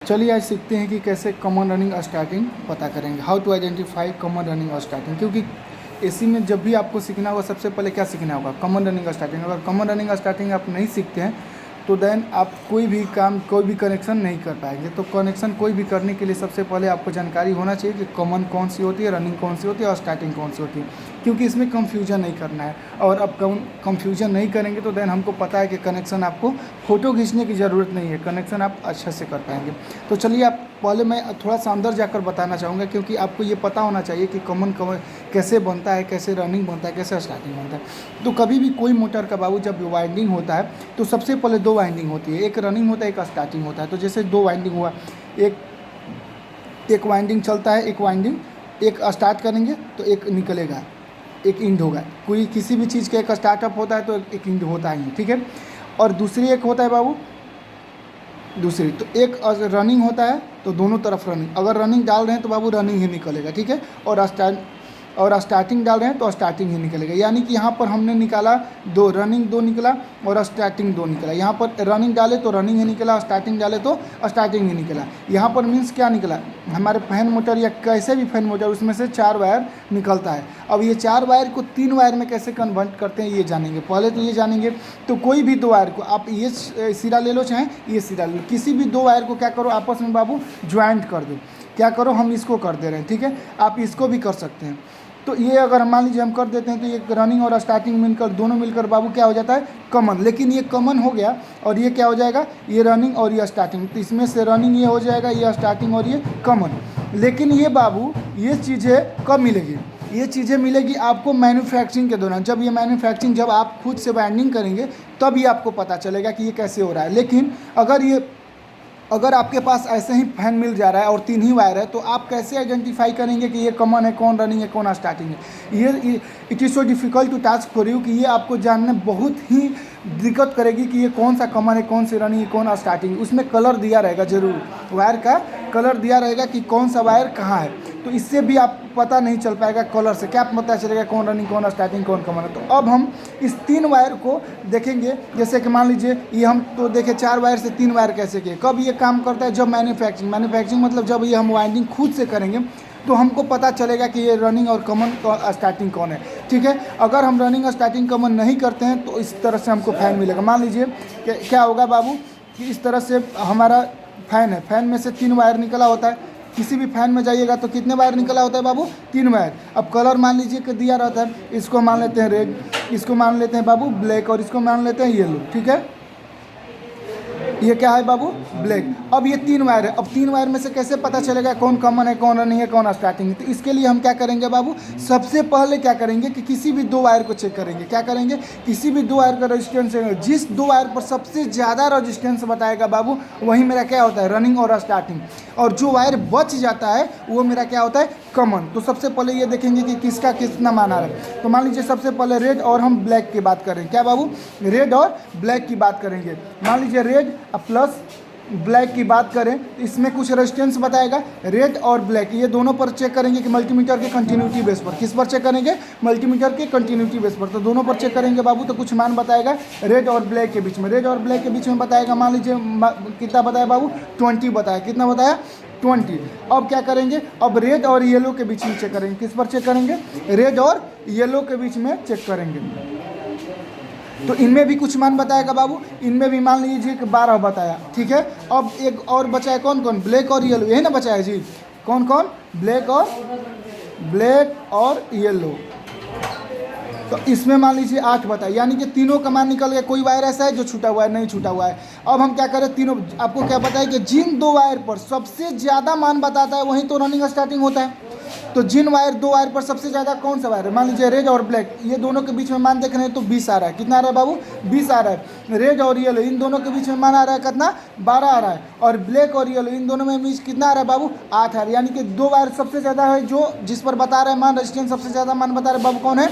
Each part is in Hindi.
चलिए आज सीखते हैं कि कैसे कॉमन रनिंग स्टार्टिंग पता करेंगे, how to identify common running starting. क्योंकि एसी में जब भी आपको सीखना होगा सबसे पहले क्या सीखना होगा, कॉमन रनिंग स्टार्टिंग। अगर कॉमन रनिंग स्टार्टिंग आप नहीं सीखते हैं तो देन आप कोई भी काम, कोई भी कनेक्शन नहीं कर पाएंगे। तो कनेक्शन कोई भी करने के लिए सबसे पहले आपको जानकारी होना चाहिए कि कॉमन कौन सी होती है, रनिंग कौन सी होती है और स्टार्टिंग कौन सी होती है। क्योंकि इसमें कंफ्यूजन नहीं करना है, और अब कंफ्यूजन नहीं करेंगे तो देन हमको पता है कि कनेक्शन आपको फ़ोटो खींचने की ज़रूरत नहीं है, कनेक्शन आप अच्छे से कर पाएंगे। तो चलिए आप पहले मैं थोड़ा सा अंदर जाकर बताना चाहूँगा, क्योंकि आपको ये पता होना चाहिए कि कॉमन कैसे बनता है, कैसे रनिंग बनता है, कैसे स्टार्टिंग बनता है। तो कभी भी कोई मोटर का बाबू जब वाइंडिंग होता है तो सबसे पहले दो वाइंडिंग होती है, एक रनिंग होता है, एक स्टार्टिंग होता है। तो जैसे दो वाइंडिंग हुआ, एक वाइंडिंग चलता है, एक वाइंडिंग एक स्टार्ट करेंगे तो एक निकलेगा, एक इंड होगा। कोई किसी भी चीज़ का एक स्टार्टअप होता है तो एक इंड होता ही, ठीक है। और दूसरी एक होता है बाबू, दूसरी तो एक रनिंग होता है तो दोनों तरफ रनिंग, अगर रनिंग डाल रहे हैं तो बाबू रनिंग ही निकलेगा, ठीक है। और स्टार्टिंग डाल रहे हैं तो स्टार्टिंग ही निकलेगा। यानी कि यहाँ पर हमने निकाला दो, रनिंग दो निकला और स्टार्टिंग दो निकला। यहाँ पर रनिंग डाले तो रनिंग ही निकला, स्टार्टिंग डाले तो स्टार्टिंग ही निकला। यहाँ पर मीन्स क्या निकला, हमारे फैन मोटर या कैसे भी फैन मोटर उसमें से 4 वायर निकलता है। अब ये 4 वायर को 3 वायर में कैसे कन्वर्ट करते हैं ये जानेंगे। पहले तो ये जानेंगे, तो कोई भी 2 वायर को आप ये सिरा ले लो चाहे ये सिरा ले लो, किसी भी 2 वायर को क्या करो आपस में बाबू ज्वाइंट कर दो। क्या करो, हम इसको कर दे रहे हैं, ठीक है। आप इसको भी कर सकते हैं। तो ये अगर मान लीजिए हम कर देते हैं तो ये रनिंग और स्टार्टिंग मिलकर दोनों मिलकर बाबू क्या हो जाता है, कॉमन। लेकिन ये कॉमन हो गया और ये क्या हो जाएगा, ये रनिंग और ये स्टार्टिंग। तो इसमें से रनिंग ये हो जाएगा, ये स्टार्टिंग और ये कॉमन। लेकिन ये बाबू ये चीज़ें कब मिलेगी, ये चीज़ें मिलेगी आपको मैन्युफैक्चरिंग के दौरान। जब ये मैन्युफैक्चरिंग, जब आप खुद से वाइंडिंग करेंगे तब ये आपको पता चलेगा कि ये कैसे हो रहा है। लेकिन अगर आपके पास ऐसे ही फैन मिल जा रहा है और 3 ही वायर है तो आप कैसे आइडेंटिफाई करेंगे कि ये कॉमन है, कौन रनिंग है, कौन स्टार्टिंग है। ये it is so difficult to task for you कि ये आपको जानने बहुत ही दिक्कत करेगी कि ये कौन सा कॉमन है, कौन सी रनिंग है, कौन स्टार्टिंग है। उसमें कलर दिया रहेगा, ज़रूर वायर का कलर दिया रहेगा कि कौन सा वायर कहाँ है। तो इससे भी आप पता नहीं चल पाएगा, कलर से क्या पता चलेगा कौन रनिंग, कौन स्टार्टिंग, कौन कॉमन है। तो अब हम इस 3 वायर को देखेंगे। जैसे कि मान लीजिए ये हम तो देखें 4 वायर से 3 वायर कैसे किए। कब ये काम करता है, जब मैन्युफैक्चरिंग मतलब जब ये हम वाइंडिंग खुद से करेंगे तो हमको पता चलेगा कि ये रनिंग और कॉमन स्टार्टिंग कौन है, ठीक है। अगर हम रनिंग स्टार्टिंग कॉमन नहीं करते हैं तो इस तरह से हमको फैन मिलेगा। मान लीजिए कि क्या होगा बाबू कि इस तरह से हमारा फैन है, फैन में से 3 वायर निकला होता है। किसी भी फैन में जाइएगा तो कितने वायर निकला होता है बाबू, 3 वायर। अब कलर मान लीजिए कि दिया रहता है, इसको मान लेते हैं रेड, इसको मान लेते हैं बाबू ब्लैक और इसको मान लेते हैं येलो, ठीक है। ये क्या है बाबू, ब्लैक। अब ये 3 वायर है, अब 3 वायर में से कैसे पता चलेगा कौन कॉमन है, कौन रनिंग है, कौन स्टार्टिंग है। तो इसके लिए हम क्या करेंगे बाबू, सबसे पहले क्या करेंगे कि किसी भी 2 वायर को चेक करेंगे। क्या करेंगे, किसी भी 2 वायर का रेजिस्टेंस, जिस 2 वायर पर सबसे ज़्यादा रेजिस्टेंस बताएगा बाबू वही मेरा क्या होता है, रनिंग और स्टार्टिंग। और जो वायर बच जाता है वो मेरा क्या होता है, कॉमन। तो सबसे पहले ये देखेंगे कि किसका कितना मान आ रहा है। तो मान लीजिए सबसे पहले रेड और हम ब्लैक की बात करें, क्या बाबू, रेड और ब्लैक की बात करेंगे। मान लीजिए रेड प्लस ब्लैक की बात करें तो इसमें कुछ रेजिस्टेंस बताएगा। रेड और ब्लैक ये दोनों पर चेक करेंगे कि मल्टीमीटर के कंटिन्यूटी बेस पर। किस पर चेक करेंगे, मल्टीमीटर के कंटिन्यूटी बेस पर। तो दोनों पर चेक करेंगे बाबू तो कुछ मान बताएगा रेड और ब्लैक के बीच में। रेड और ब्लैक के बीच में बताएगा, मान लीजिए कितना बताया बाबू, 20 बताया। कितना बताया, 20। अब क्या करेंगे, अब रेड और येलो के बीच में चेक करेंगे। किस पर चेक करेंगे, रेड और येलो के बीच में चेक करेंगे। तो इनमें भी कुछ मान बताएगा बाबू, इनमें भी मान लीजिए कि 12 बताया, ठीक है। अब एक और बचा है, कौन कौन, ब्लैक और येलो, यही ना बचा है जी, कौन कौन, ब्लैक और येलो। तो इसमें मान लीजिए 8 बताए, यानी कि तीनों का मान निकल गया। कोई वायर ऐसा है जो छूटा हुआ है, नहीं छूटा हुआ है। अब हम क्या करें, तीनों आपको क्या पता है कि जिन 2 वायर पर सबसे ज़्यादा मान बताता है वहीं तो रनिंग स्टार्टिंग होता है। तो जिन 2 वायर पर सबसे ज़्यादा कौन सा वायर है, मान लीजिए रेड और ब्लैक, ये दोनों के बीच में मान देख रहे हैं तो 20 आ रहा है। कितना आ रहा है बाबू, 20 आ रहा है। रेड और येलो इन दोनों के बीच में मान आ रहा है कितना, 12 आ रहा है। और ब्लैक और येलो इन दोनों में बीच कितना आ रहा है बाबू, 8 आ रहा है। यानी कि 2 वायर सबसे ज़्यादा है जो जिस पर बता रहे हैं मान, रेजिस्टेंस सबसे ज़्यादा मान बता रहे बाबू कौन है,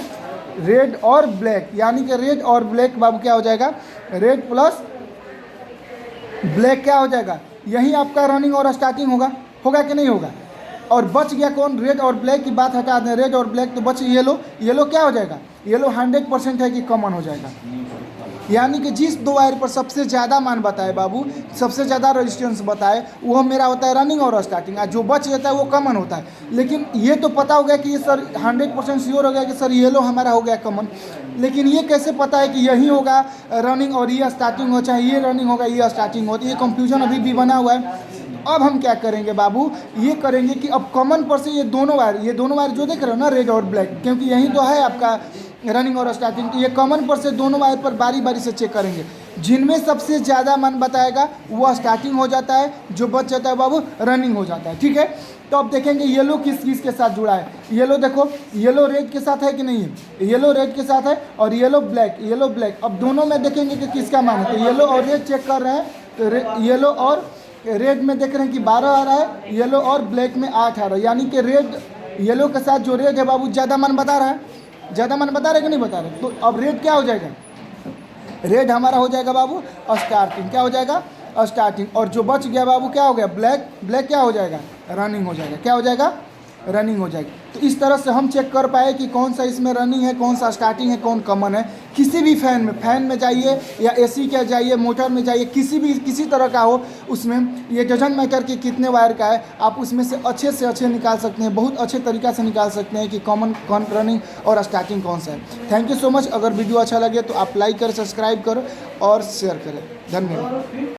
रेड और ब्लैक। यानी कि रेड और ब्लैक बाबू क्या हो जाएगा, रेड प्लस ब्लैक क्या हो जाएगा, यही आपका रनिंग और स्टार्टिंग होगा कि नहीं होगा। और बच गया कौन, रेड और ब्लैक की बात हटा दें, रेड और ब्लैक, तो बच येलो। येलो क्या हो जाएगा, येलो 100% है कि कॉमन हो जाएगा। यानी कि जिस दो वायर पर सबसे ज़्यादा मान बताए बाबू, सबसे ज़्यादा रेजिस्टेंस बताए, वो मेरा होता है रनिंग और स्टार्टिंग, और जो बच जाता है वो कॉमन होता है। लेकिन ये तो पता हो गया कि ये सर 100% श्योर हो गया कि सर येलो हमारा हो गया कॉमन, लेकिन ये कैसे पता है कि यही होगा रनिंग और ये स्टार्टिंग हो, चाहे ये रनिंग होगा ये स्टार्टिंग हो? तो ये कंफ्यूजन अभी भी बना हुआ है। अब हम क्या करेंगे बाबू, ये करेंगे कि अब कॉमन पर से ये दोनों वायर जो देख रहे हो ना, रेड और ब्लैक, क्योंकि यही तो है आपका रनिंग और स्टार्टिंग, तो ये कॉमन पर से दोनों वायर पर बारी बारी से चेक करेंगे। जिनमें सबसे ज़्यादा मान बताएगा वो स्टार्टिंग हो जाता है, जो बच जाता है बाबू रनिंग हो जाता है। ठीक है, तो अब देखेंगे येलो किस चीज़ के साथ जुड़ा है। येलो देखो, येलो रेड के साथ है कि नहीं है? येलो रेड के साथ है, और येलो ब्लैक। अब दोनों में देखेंगे कि किसका मान है, तो येलो और रेड चेक कर रहे हैं, तो येलो और रेड में देख रहे हैं कि 12 आ रहा है, येलो और ब्लैक में 8 आ रहा है, यानी कि रेड येलो के साथ जो रेड है बाबू ज़्यादा मान बता रहा है, ज़्यादा मान बता रहे कि नहीं बता रहे? तो अब रेड क्या हो जाएगा, रेड हमारा हो जाएगा बाबू स्टार्टिंग, क्या हो जाएगा स्टार्टिंग, और जो बच गया बाबू क्या हो गया ब्लैक क्या हो जाएगा रनिंग हो जाएगा, क्या हो जाएगा रनिंग हो जाएगी। तो इस तरह से हम चेक कर पाए कि कौन सा इसमें रनिंग है, कौन सा स्टार्टिंग है, कौन कॉमन है। किसी भी फैन में जाइए या एसी के जाइए, मोटर में जाइए, किसी तरह का हो, उसमें ये डजंट मैटर कि कितने वायर का है, आप उसमें से अच्छे निकाल सकते हैं, बहुत अच्छे तरीक़ा से निकाल सकते हैं कि कॉमन कौन रनिंग और स्टार्टिंग कौन सा है। Thank you so much. अगर वीडियो अच्छा लगे तो आप लाइक करें, सब्सक्राइब करो और शेयर करें। धन्यवाद।